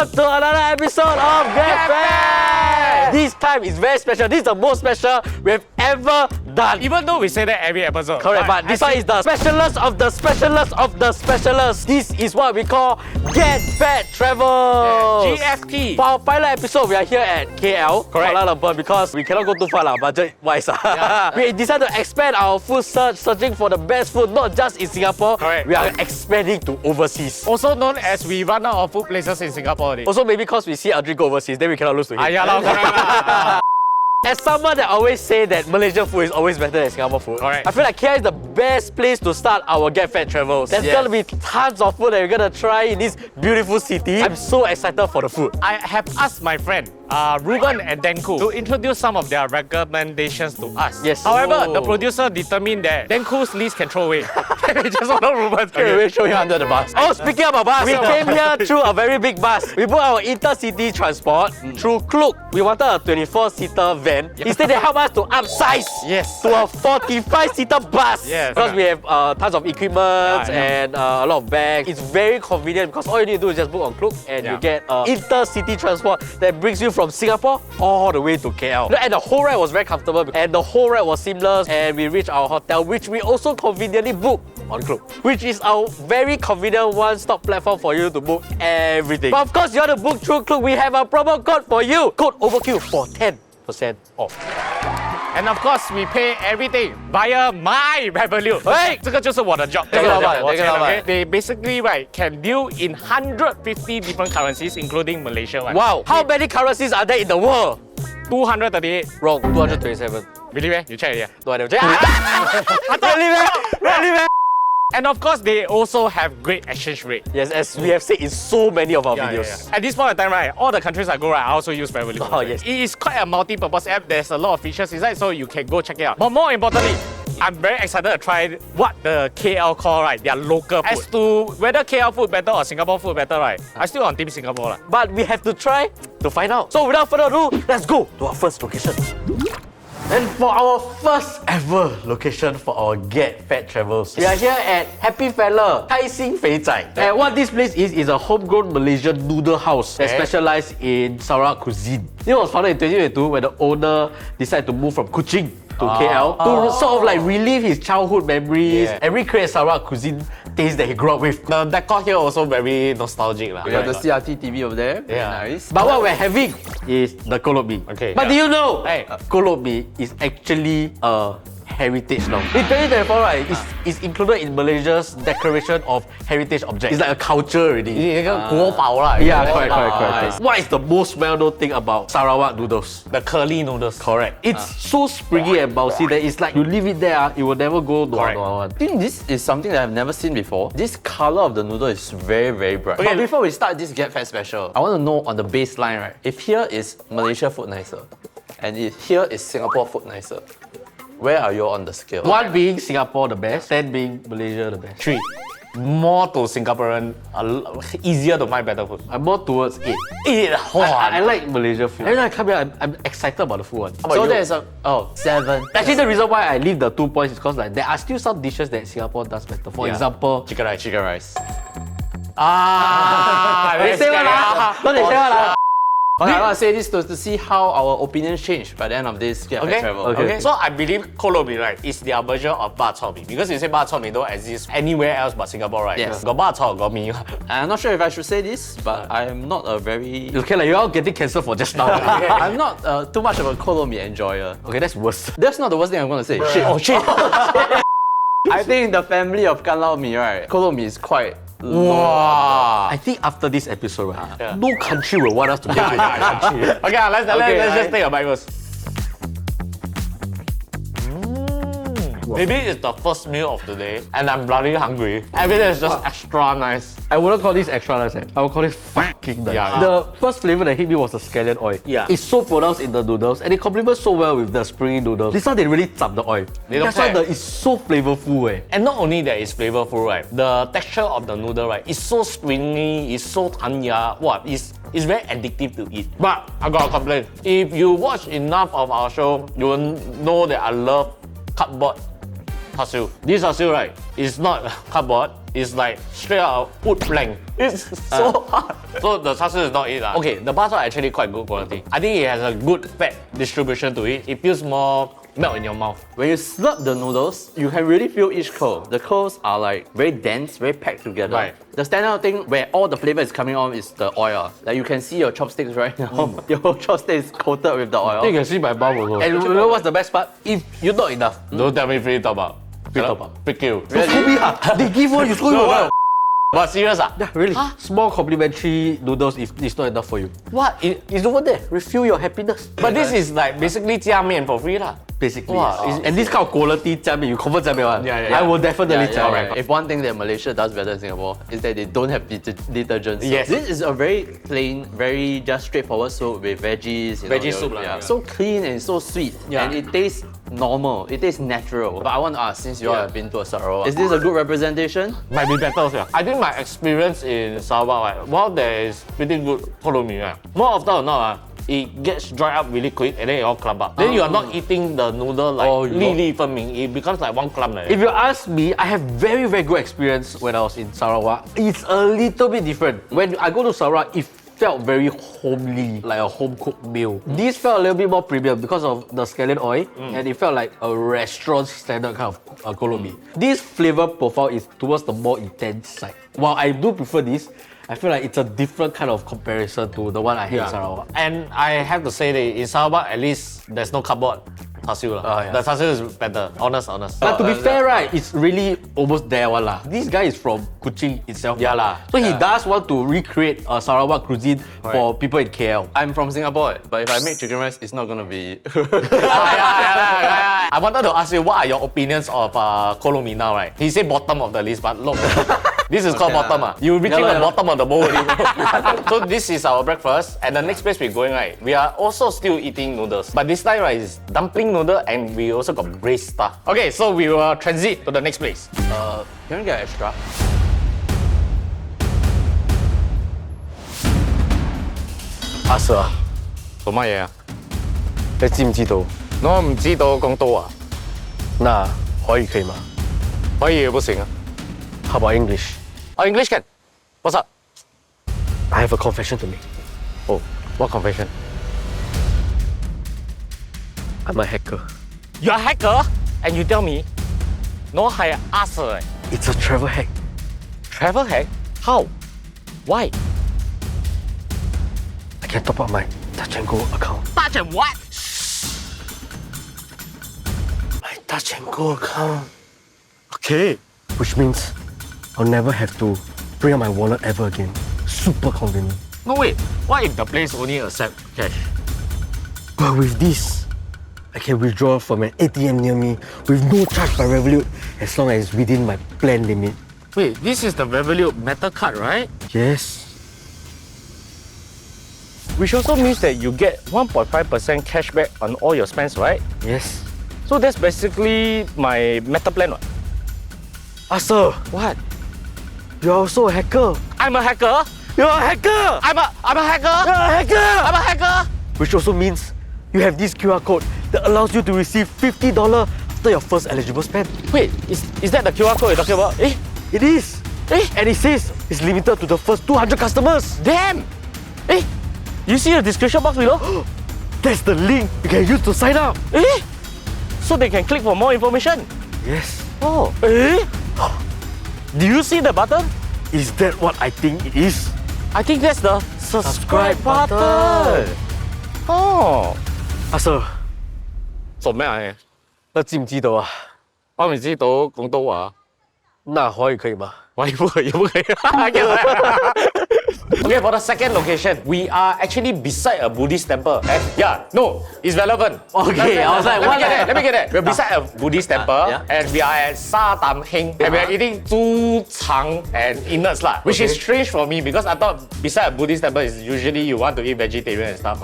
welcome to another episode of Get Fat! This time is very special. This is the most special we've ever done. Even though we say that every episode. Correct, but this one is the specialist of the specialist of the specialist. This is what we call Get Fat Travel. GFT. For our pilot episode, we are here at KL, Kuala Lumpur, because we cannot go too far, budget-wise. We decided to expand our food search, searching for the best food, not just in Singapore. Correct. We are expanding to overseas. Also known as we run out of food places in Singapore already. Also, maybe because we see Adri go overseas, then we cannot lose to him. As someone that always say that Malaysian food is always better than Singapore food, correct. I feel like KL is the best place to start our Get Fat travels. There's gonna be tons of food that we're gonna try in this beautiful city. I'm so excited for the food. I have asked my friend Ruben and Denku to introduce some of their recommendations to us. Yes. However, the producer determined that Denku's list can throw away. We just want Ruben's. Okay, we'll show you under the bus. Oh, speaking about bus, we came here through a very big bus. We booked our intercity transport through Kolok. We wanted a 24-seater van. Instead, they helped us to upsize to a 45-seater bus. Yes. Because we have tons of equipment and a lot of bags. It's very convenient because all you need to do is just book on Kolok and you get intercity transport that brings you from Singapore all the way to KL. And the whole ride was very comfortable and the whole ride was seamless, and we reached our hotel, which we also conveniently booked on Kolok, which is our very convenient one-stop platform for you to book everything. But of course, you want to book through Kolok, we have a promo code for you. Code Overkill for 10% off. And of course, we pay everything via my revenue. Hey, 这个就是我的 job. 这个老板， They basically can deal in 150 different currencies, including Malaysia one. Wow, how many currencies are there in the world? 238. Wrong, 227. Really, man? You check it, yeah. Really, man? And of course, they also have great exchange rate. Yes, as we have said in so many of our videos. At this point in time, right, all the countries I go, right, I also use Revolut. Oh, yes. It is quite a multi-purpose app. There's a lot of features inside, so you can go check it out. But more importantly, I'm very excited to try what the KL call, right, their local food. As to whether KL food better or Singapore food better, right, I still on Team Singapore. But we have to try to find out. So without further ado, let's go to our first location. And for our first ever location for our Get Fat travels, we are here at Happy Fella, Tai Sing Fei Zai. And what this place is a homegrown Malaysian noodle house that specializes in Sarawak cuisine. It was founded in 2022 when the owner decided to move from Kuching to KL to sort of like relive his childhood memories and recreate Sarawak cuisine taste that he grew up with. The decor here also very nostalgic. We have the CRT TV over there. Very nice. But what we're having is the Kolok Mee. Okay. But do you know, Kolok Mee is actually a heritage now. In 2024, right, it's included in Malaysia's Declaration of Heritage Objects. It's like a culture already. Yeah, correct. What is the most well-known thing about Sarawak noodles? The curly noodles. Correct. It's so springy and bouncy that it's like you leave it there, it will never go I think this is something that I've never seen before. This color of the noodle is very, very bright. But before we start this Get Fat special, I want to know on the baseline, right? If here is Malaysia food nicer, and if here is Singapore food nicer, where are you on the scale? 1 being Singapore the best, 10 being Malaysia the best. 3. More to Singaporean, easier to find better food. I'm more towards 8. 8. I like Malaysia food. Every time I come here, I'm excited about the food one. So there's a 7. Actually, the reason why I leave the 2 points is because like there are still some dishes that Singapore does better. For example, chicken rice. Chicken rice. They say what lah? Okay, I want to say this to see how our opinions change by the end of this Get Fat travel. Okay. So I believe Kolok Mee, right, is their version of bak chor mee. Because you say bak chor mee don't exist anywhere else but Singapore, right? Yes. Got bak chor, got mee. I'm not sure if I should say this, but I'm not a very... Okay, like you're all getting cancelled for just now. I'm not too much of a Kolok Mee enjoyer. Okay, that's worse. That's not the worst thing I'm going to say. Shit. Oh, shit. I think in the family of Kolok Mee, right, Kolok Mee is quite... Wow! I think after this episode, right, no country will want us to get to that country. Okay, let's just take a bite first. Maybe it's the first meal of the day and I'm bloody hungry. Everything is just extra nice. I wouldn't call this extra nice, I would call it fucking nice. The first flavor that hit me was the scallion oil. It's so pronounced in the noodles and it complements so well with the springy noodles. This one they really chop the oil. That's why it's so flavorful. And not only that it's flavorful, right? The texture of the noodle, right, is so springy, it's so tanya. It's very addictive to eat. But I got a complaint. If you watch enough of our show, you will know that I love cardboard char siu. This char siu, right, is not cardboard. is like straight out of wood plank. It's so hard. So the char siu is not it. Okay, the bars are actually quite good quality. I think it has a good fat distribution to it. It feels more melt in your mouth. When you slurp the noodles, you can really feel each curl. The curls are like very dense, very packed together. Right. The standout thing where all the flavor is coming on is the oil. Like you can see your chopsticks right now. Your chopstick is coated with the oil. You can see my mouth also. And you know what's the best part? If you're not enough, Don't tell me free top up. Free top up. Free kill. They give one, you score No, one. But serious ah? Yeah, really. Small complimentary noodles if it's not enough for you. What? It's over there. Refill your happiness. But this is like basically 加面 for free lah. Basically, Wow, yes. And this kind of quality 加面, you confirm 加面one. Yeah. I will definitely Yeah, tell. yeah. If one thing that Malaysia does better in Singapore is that they don't have detergents. Yes. This is a very plain, very just straightforward soup with veggies. Veggie soup lah, yeah. So clean and so sweet. Yeah. And it tastes normal. It tastes natural. But I want to ask, since you all have been to a Sarawak, is this a good representation? Might be better also. I think my experience in Sarawak, right, while there is pretty good Kolok Mee, right, more often or not, it gets dried up really quick and then it all clump up. Then you are not eating the noodle like li分明. It becomes like one clump. Like If you ask me, I have very, very good experience when I was in Sarawak. It's a little bit different. When I go to Sarawak, it felt very homely, like a home-cooked meal. This felt a little bit more premium because of the scallion oil, and it felt like a restaurant standard kind of Kolok Mee. This flavor profile is towards the more intense side. While I do prefer this, I feel like it's a different kind of comparison to the one I had in Sarawak. And I have to say that in Sarawak, at least there's no cardboard char siu lah. yeah. The char siu is better. Honest. But to be fair, right, it's really almost there one lah. This guy is from Kuching itself. Yeah lah. So he does want to recreate a Sarawak cuisine for people in KL. I'm from Singapore, but if I make chicken rice, it's not gonna be. I wanted to ask you, what are your opinions of Kolok Mee now, right? He said bottom of the list, but look, this is called bottom. You're reaching the bottom of the bowl already. So this is our breakfast, and the next place we're going, right, we are also still eating noodles. But this time, right, is dumpling noodle, and we also got braised stuff. Okay, so we will transit to the next place. Can we get extra? 阿 Sir 啊，做乜嘢啊？你知唔知道？我唔知道講多啊，那華語可以嗎？可以不行啊。 How about English? Oh, English can. What's up? I have a confession to make. Oh, what confession? I'm a hacker. You're a hacker, and you tell me, no hire us. It's a travel hack. Travel hack? How? Why? I can top up my Touch and Go account. Touch and what? My Touch and Go account. Okay. Which means I'll never have to bring out my wallet ever again. Super convenient. No wait. What if the place only accept cash? But with this, I can withdraw from an ATM near me with no charge by Revolut as long as it's within my plan limit. Wait, this is the Revolut metal card, right? Yes. Which also means that you get 1.5% cashback on all your spends, right? Yes. So that's basically my metal plan. What? Sir, What? you're also a hacker. I'm a hacker. You're a hacker! I'm a hacker. You're a hacker! I'm a hacker. Which also means you have this QR code that allows you to receive $50 after your first eligible spend. Wait, is that the QR code you're talking about? It is. And it says it's limited to the first 200 customers. Damn! You see the description box below? That's the link you can use to sign up. So they can click for more information. Yes. Oh. Do you see the button? Is that what I think it is? I think that's the subscribe button. button. Oh. Sir, 做咩啊？那知唔知道啊？我唔知道廣東話。那華語可以嗎？喂，不可以。Okay, for the second location, we are actually beside a Buddhist temple. Yeah, no, it's relevant. Okay, I was like, what? Let me get it. We're beside a Buddhist temple, yeah. and we are at Shadam Heng, and we are eating 猪肠 and innards lah, which is strange for me because I thought beside a Buddhist temple is usually you want to eat vegetarian and stuff.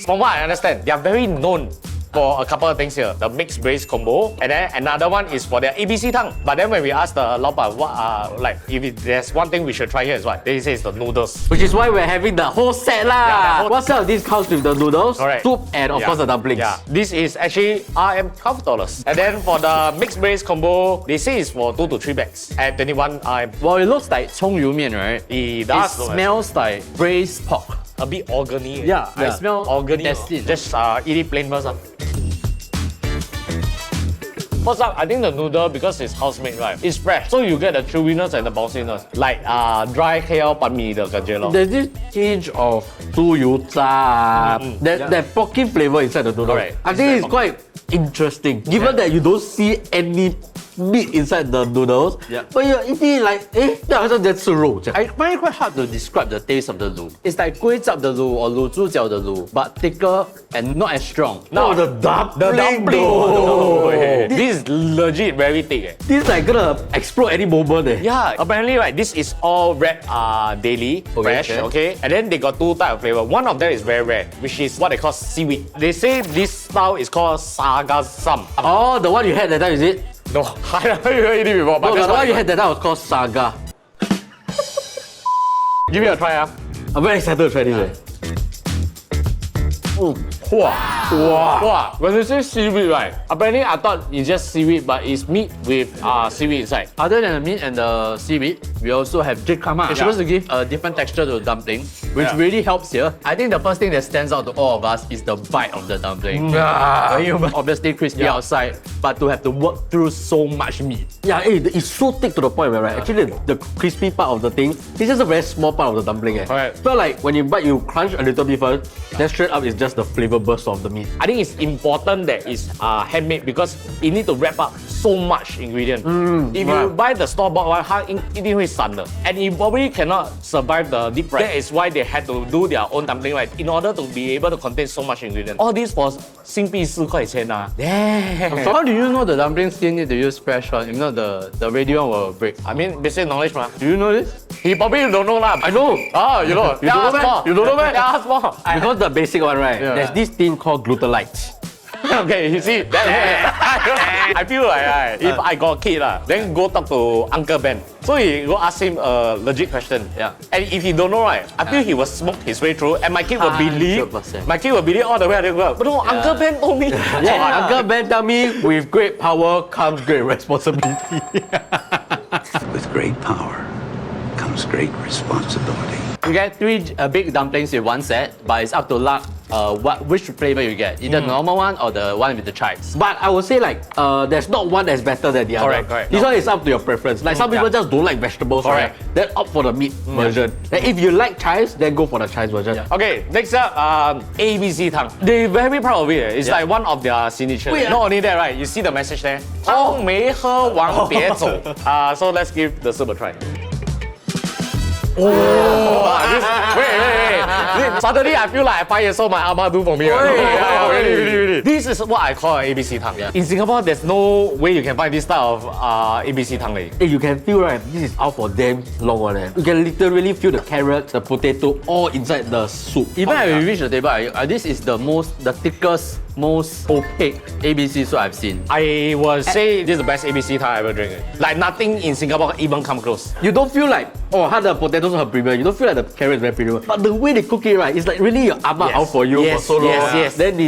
From what I understand, they are very known for a couple of things here. The mixed braised combo, and then another one is for their ABC tongue. But then when we asked the Laoban what like there's one thing we should try here is what? They say it's the noodles. Which is why we're having the whole set lah. Yeah, the whole- What set of these comes with the noodles, Correct. soup, and of course the dumplings. Yeah, this is actually $12. And then for the mixed braised combo, they say it's for 2 to 3 bags at 21 RM. Well, it looks like 葱油面, right? It It does look like- smells like braised pork. a bit organic. Yeah, I yeah. smell organic. intestine. Just eat it plain first. First up, I think the noodle, because it's house made, right? It's fresh, so you get the chewiness and the bounciness, like dry KL 板米的感觉咯。 There's this tinge of 猪油渣, that porky flavor inside the noodle. Correct. I think it's quite interesting, given that you don't see any meat inside the noodles, Yeah. but you're eating it like, 好像在吃肉这样. I find it quite hard to describe the taste of the lu. It's like kway chap the lu or lu zhu jiao the lu, but thicker and not as strong. No, the dumpling though. This is legit very thick. This is like gonna explode any moment. Yeah, apparently right, this is all red daily, fresh, okay? And then they got 2 types of flavor. One of them is very red, which is what they call seaweed. They say this style is called saga sam. Oh, the one you had that time, is it? No, I never heard it before, but No, that's the what one they you had that time was called saga. Give me a try, I'm very excited to try this. Wow. When you say seaweed, right? Apparently, I thought it's just seaweed, but it's meat with seaweed inside. Other than the meat and the seaweed, we also have jikama. It's supposed to give a different texture to the dumpling, which Yeah. really helps here. I think the first thing that stands out to all of us is the bite of the dumpling. Obviously crispy outside, but to have to work through so much meat. Yeah, it's so thick to the point where, right? Actually, the crispy part of the thing, it's just a very small part of the dumpling. Correct. So like when you bite, you crunch a little bit first, then straight up is just the flavor burst of the meat. I think it's important that it's handmade because it need to wrap up so much ingredient. If you buy the store-bought one, 它一定会散的 and it probably cannot survive the deep fry. That is why they had to do their own dumpling, right? In order to be able to contain so much ingredient. All this for 新币4块钱啊. Damn. So how do you know the dumpling still need to use fresh one? If not, the ready one will break. I mean, basic knowledge, ma. Do you know this? He probably don't know lah. I know. Oh, you know. You don't know meh? You don't know meh? Yeah, ask more. Because the basic one, right? Yeah. There's this thing called glutalite. Okay, you see, I feel like if I got a kid, then go talk to Uncle Ben. So he go ask him a legit question. Yeah. And if he don't know, right, I feel he will smoke his way through, and my kid will believe. 100%. My kid will believe all the way. But no, Uncle Ben told me. Yeah, Uncle Ben tell me, with great power comes great responsibility. With great power comes great responsibility. You get 3 big dumplings in one set, but it's up to luck which flavor you get. Either normal one or the one with the chives. But I would say like, there's not one that's better than the other. Correct. This one is up to your preference. Like some people just don't like vegetables, right? Then opt for the meat version. Then if you like chives, then go for the chives version. Okay, next up, ABC tongue. They're very proud of it. It's like one of their signature. Wait, Not only that, right? You see the message there? 汤没喝完别走. So let's give the soup a try. Wait. Suddenly I feel like I 5 years old, my ama do for me. Really. This is what I call an ABC tongue. In Singapore, there's no way you can find this type of ABC tongue. Hey, you can feel right, this is out for damn long one. You can literally feel the carrot, the potato all inside the soup. Even when we reach the table, this is the thickest, most opaque ABC soup I've seen. I would say this is the best ABC tongue I ever drank. Like nothing in Singapore even come close. You don't feel like, how the potatoes are premium. You don't feel like the carrot is very premium. But the way they cook it, right, it's like really your ama out for you for so long. Yes. Then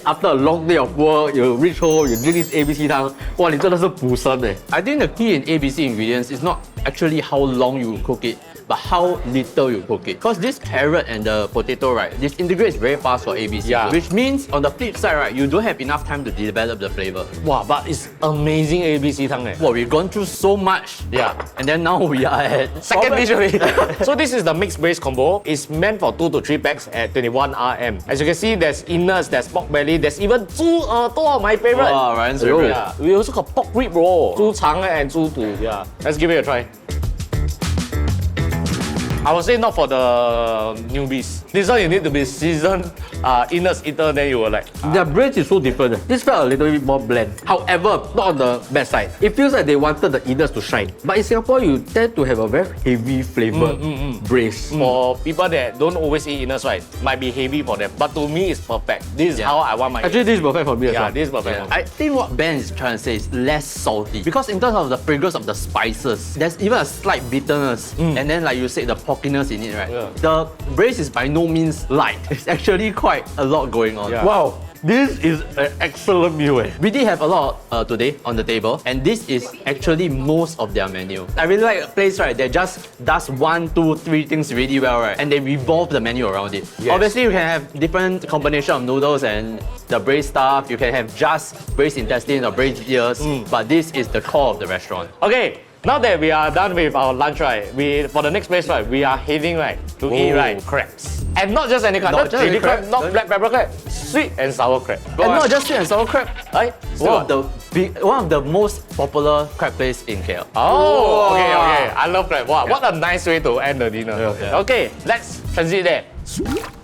after a long day of work, you reach home, you drink this ABC 汤，哇，你真的是补身哎。 I think the key in ABC ingredients is not actually how long you cook it, but how little you cook it. Because this carrot and the potato, right, this integrates very fast for ABC. Yeah. Which means on the flip side, right, you don't have enough time to develop the flavor. Wow, but it's amazing ABC tongue. Well, we've gone through so much. Yeah. And then now we are at Second dish already. So this is the mixed braised combo. It's meant for 2 to 3 packs at 21 RM. As you can see, there's innards, there's pork belly, there's even 猪耳朵, my favorite. Wow, Ryan's favorite. Yeah. We also got pork rib roll, 猪肠 and 猪肚. Yeah. Let's give it a try. I would say not for the newbies. This one you need to be seasoned innards eater, then you will like. Their braised is so different. This felt a little bit more bland. However, not on the bad side. It feels like they wanted the innards to shine. But in Singapore, you tend to have a very heavy flavored braised. For people that don't always eat innards, right, might be heavy for them. But to me, it's perfect. This is how I want my. Actually, this is perfect for me as yeah, well. this is perfect. For me. I think what Ben is trying to say is less salty. Because in terms of the fragrance of the spices, there's even a slight bitterness. And then like you said, the porkiness in it, right? Yeah. The braised is by no means light. It's actually quite a lot going on. Yeah. Wow, this is an excellent meal. We did have a lot today on the table, and this is actually most of their menu. I really like a place, right, that just does 1, 2, 3 things really well, right, and they revolve the menu around it. Yes. Obviously, you can have different combination of noodles and the braised stuff. You can have just braised intestine or braised ears, but this is the core of the restaurant. Okay, now that we are done with our lunch, right, for the next place, right, we are heading right to eat right crabs, and not just any kind, Not not just chili any crab, crab, not black pepper crab, sweet and sour crab. And not just sweet and sour crab, Right? one of the most popular crab place in KL. Oh, okay. I love crab. Wow, what a nice way to end the dinner. Yeah. Okay, let's transit there.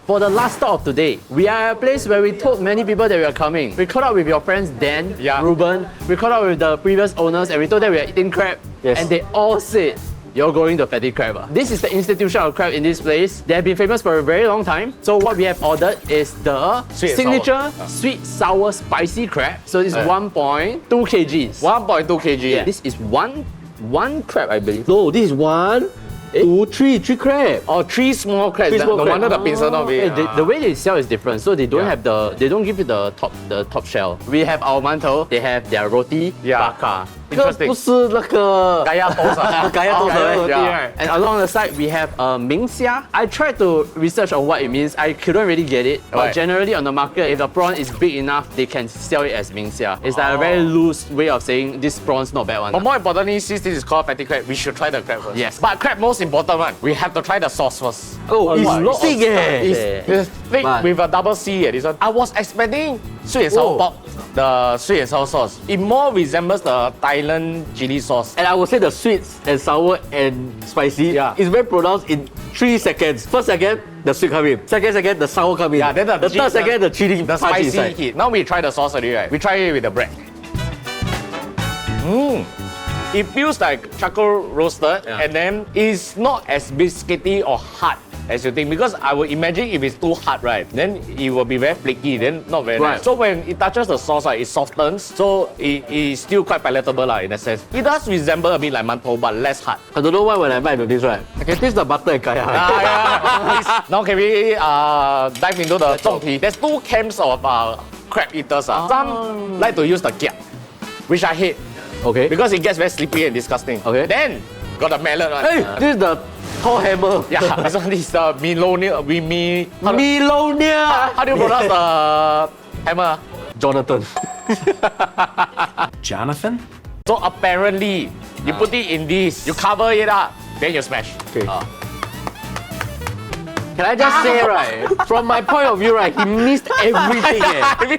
For the last stop of today, we are at a place where we told many people that we are coming. We caught up with your friends Dan, Yeah. Ruben, we caught up with the previous owners and we told them we are eating crab. Yes. And they all said, you're going to Fatty Crab. This is the institution of crab in this place. They have been famous for a very long time. So what we have ordered is the Sweet and signature sweet, sour, spicy crab. So this is 1.2 kgs. 1.2 kg. Yeah. This is one crab, I believe. No, this is 1, 2, 3 crab. Or 3 small crabs. Three small No crab. wonder the pincer not big. The way they sell is different, so they don't Yeah. have they don't give you the top shell. We have our mantou, they have their roti, Yeah. bakar. 这个 Interesting. 不是那个 Kaya toast. Kaya toast, Kaya right? roti, Yeah. right? And along the side we have Ming Xia. I tried to research on what it means. I couldn't really get it, but Right. generally on the market, if the prawn is big enough, they can sell it as Ming Xia. It's like a very loose way of saying this prawn's not bad one. But more importantly, since this is called fatty crab, we should try the crab first. Yes. But crab most important one, we have to try the sauce first. Oh, it's lot of thick eh. It's thick But- with a double C this one. I was expecting sweet and sour Oh. pork, the sweet and sour sauce. It more resembles the Thailand chili sauce. And I would say the sweet and sour and spicy is very pronounced in 3 seconds. First second, the sweet come in. Second, the sour come in. Yeah, then the third second, the chili The punch spicy inside. hit. Now we try the sauce already, right? We try it with the bread. It feels like charcoal roasted, and then it's not as biscuity or hard as you think, because I would imagine if it's too hard, right, then it will be very flaky, then not very Right. nice. So when it touches the sauce, right, it softens, so it is still quite palatable in a sense. It does resemble a bit like mantou, but less hard. I don't know why when I bite into this, right, I can taste the butter and kaya. Yeah. Now can we dive into the zongpi? There's 2 camps of crab eaters. Some like to use the kiap, which I hate Okay. because it gets very slippery and disgusting. Okay. Then got the mallet one. Hey, this is the tall hammer. Yeah, this one is the Milonia. Milonia. How do you pronounce the hammer? Jonathan. Jonathan? So apparently, you put it in this, you cover it up, then you smash. Okay. Can I just say, right, from my point of view, right, he missed everything. I mean,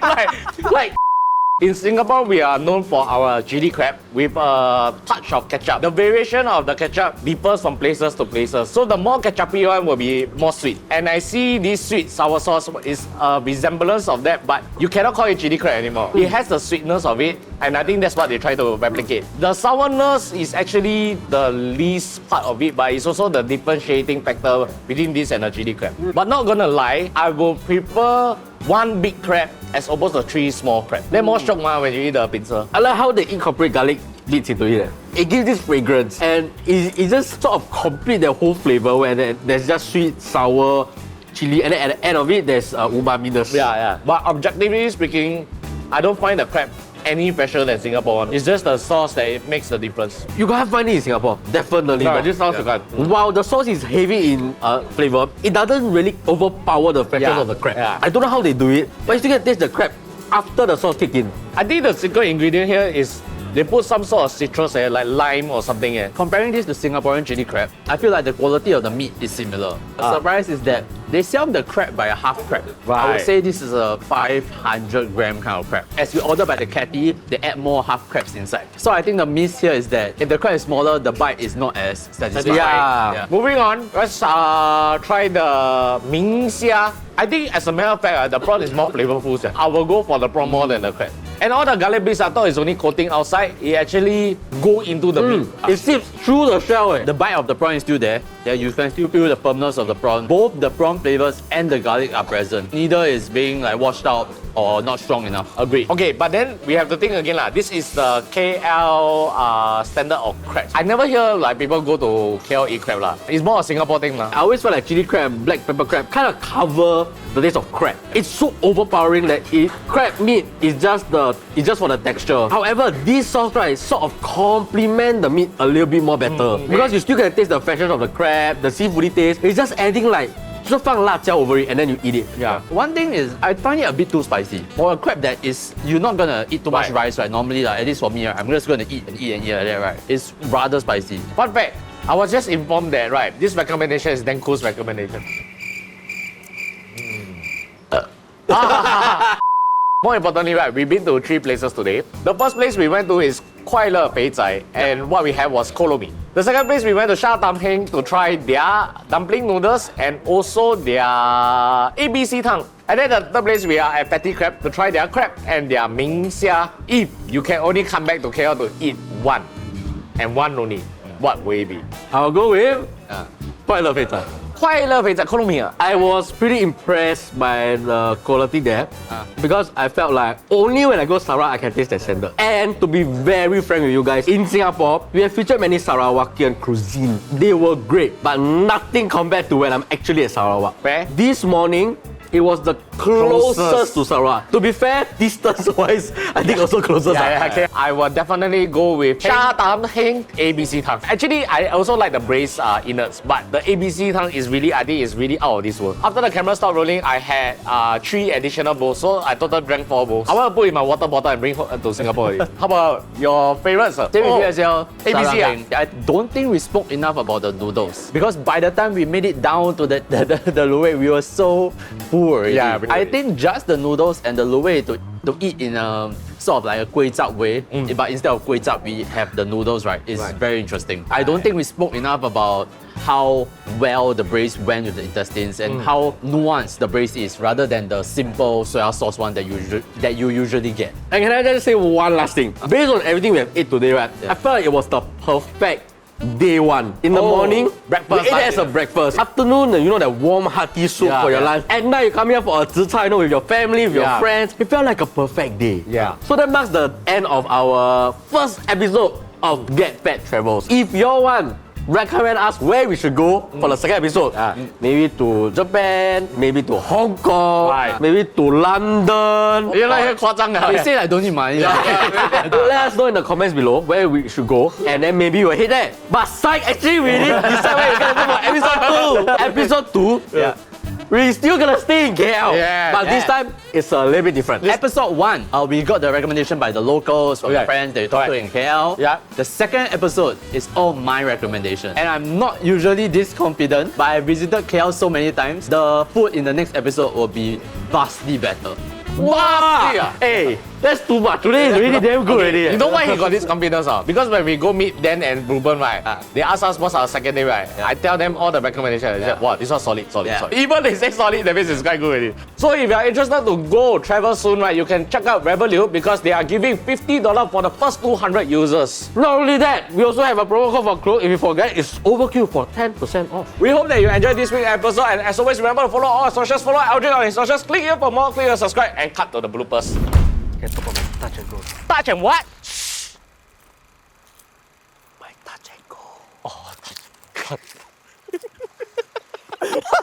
like in Singapore, we are known for our chili crab with a touch of ketchup. The variation of the ketchup differs from places to places. So the more ketchupy one will be more sweet. And I see this sweet sour sauce is a resemblance of that, but you cannot call it chili crab anymore. It has the sweetness of it, and I think that's what they try to replicate. The sourness is actually the least part of it, but it's also the differentiating factor between this and the chili crab. But not gonna lie, I will prefer 1 big crab as opposed to 3 small crab. They're more shock when you eat the pincer. I like how they incorporate garlic bits into it. It gives this fragrance, and it just sort of complete the whole flavor where there's just sweet, sour, chili, and then at the end of it, there's umami-ness. Yeah. But objectively speaking, I don't find the crab any fresher than Singapore one. It's just the sauce that it makes the difference. You can't find it in Singapore, definitely. No, not. this sauce you can't. While the sauce is heavy in flavor, it doesn't really overpower the freshness Yeah, of the crab. yeah. I don't know how they do it, but you still can taste the crab after the sauce kick in. I think the secret ingredient here is they put some sort of citrus like lime or something. Comparing this to Singaporean chili crab, I feel like the quality of the meat is similar. The surprise is that They sell the crab by a half crab. I would Right. say this is a 500 gram kind of crab. As you order by the catty, they add more half crabs inside. So I think the miss here is that if the crab is smaller, the bite is not as satisfying. Yeah. Moving on, let's try the Ming Xia. I think as a matter of fact, the prawn is more flavorful. I will go for the prawn more than the crab. And all the garlic bits I thought is only coating outside. It actually go into the meat. It seeps through the shell. The bite of the prawn is still there. Yeah, you can still feel the firmness of the prawn. Both the prawn flavors and the garlic are present. Neither is being like washed out or not strong enough. Agreed. Okay, but then we have to think again lah. This is the KL standard of crab. I never hear like people go to KL eat crab lah. It's more a Singapore thing lah. I always felt like chili crab, black pepper crab kind of cover the taste of crab. It's so overpowering that crab meat is just for the texture. However, this sauce right sort of complement the meat a little bit more better because you still can taste the freshness of the crab, the seafoody taste. It's just adding like 就放辣椒 over it and then you eat it. Yeah. One thing is, I find it a bit too spicy. For a crab that is, you're not gonna eat too much rice, right? Normally, like, at least for me, right, I'm just gonna eat and eat and eat like that, right? It's rather spicy. Fun fact, I was just informed that right, this recommendation is Denku's recommendation. More importantly, right, we've been to 3 places today. The first place we went to is 快乐肥宅, and what we had was Kolok Mee. The second place we went to Shadam Heng to try their dumpling noodles and also their ABC tongue. And then the third place we are at Fatty Crab to try their crab and their Ming Xia. If you can only come back to KL to eat one, and one only, what will it be? I'll go with 快乐肥宅. 快乐肥宅 Kolok Mee. I was pretty impressed by the quality there because I felt like only when I go Sarawak I can taste that standard. And to be very frank with you guys, in Singapore, we have featured many Sarawakian cuisine. They were great, but nothing compared to when I'm actually at Sarawak. Fair. This morning, it was the closest to Sarawak. To be fair, distance-wise, I think also closest. Okay. I will definitely go with Shadam Heng ABC tongue. Actually, I also like the braised innards, but the ABC tongue is really, I think, is really out of this world. After the camera stopped rolling, I had 3 additional bowls, so I total drank 4 bowls. I want to put in my water bottle and bring home to Singapore already. How about your favorites? Same with you as well. ABC. Sarah. I don't think we spoke enough about the noodles because by the time we made it down to the luwei, we were so full already. Yeah, I think just the noodles and the luwei to eat in a sort of like a kway chap way, but instead of kway chap, we have the noodles, right? It's very interesting. I don't think we spoke enough about how well the braise went with the intestines and how nuanced the braise is rather than the simple soya sauce one that you usually get. And can I just say one last thing? Based on everything we have ate today, right? I felt like it was the perfect day one. In the morning, breakfast, we ate it as a breakfast. Afternoon, you know, that warm hearty soup for your lunch. At night, you come here for a zi char, you know, with your family, with your friends. It felt like a perfect day. Yeah. So that marks the end of our first episode of Get Fat Travels. If you want recommend us where we should go for the second episode. Maybe to Japan, maybe to Hong Kong, maybe to London. 原来夸张啊 They say like don't need money. Let us know in the comments below where we should go, and then maybe we'll hit there. But psych, actually we didn't decide where we're gonna go for episode 2. We're still gonna stay in KL. But this time it's a little bit different. Episode 1, we got the recommendation by the locals, from the friends that you talked to in KL. The second episode is all my recommendation. And I'm not usually this confident, but I visited KL so many times. The food in the next episode will be vastly better. Wow! Hey, that's too much. Today is already damn good already. You know why he got this confidence? Because when we go meet Dan and Ruben, right, they ask us what's our second day, right? I tell them all the recommendations. They said, wow, this was solid. Even they say solid, that means it's quite good already. So if you are interested to go travel soon, right, you can check out Revolut because they are giving $50 for the first 200 users. Not only that, we also have a promo code for clothes. If you forget, it's Overkill for 10% off. We hope that you enjoyed this week's episode, and as always, remember to follow all our socials. Follow Aldrin on his socials. Click here for more. Click here, subscribe, and cut to the bloopers. Can talk about my touch and go. Touch and what? My touch and go. Oh, cut.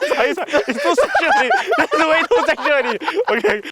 Sorry. It's too sexual. That's way too sexual. Okay.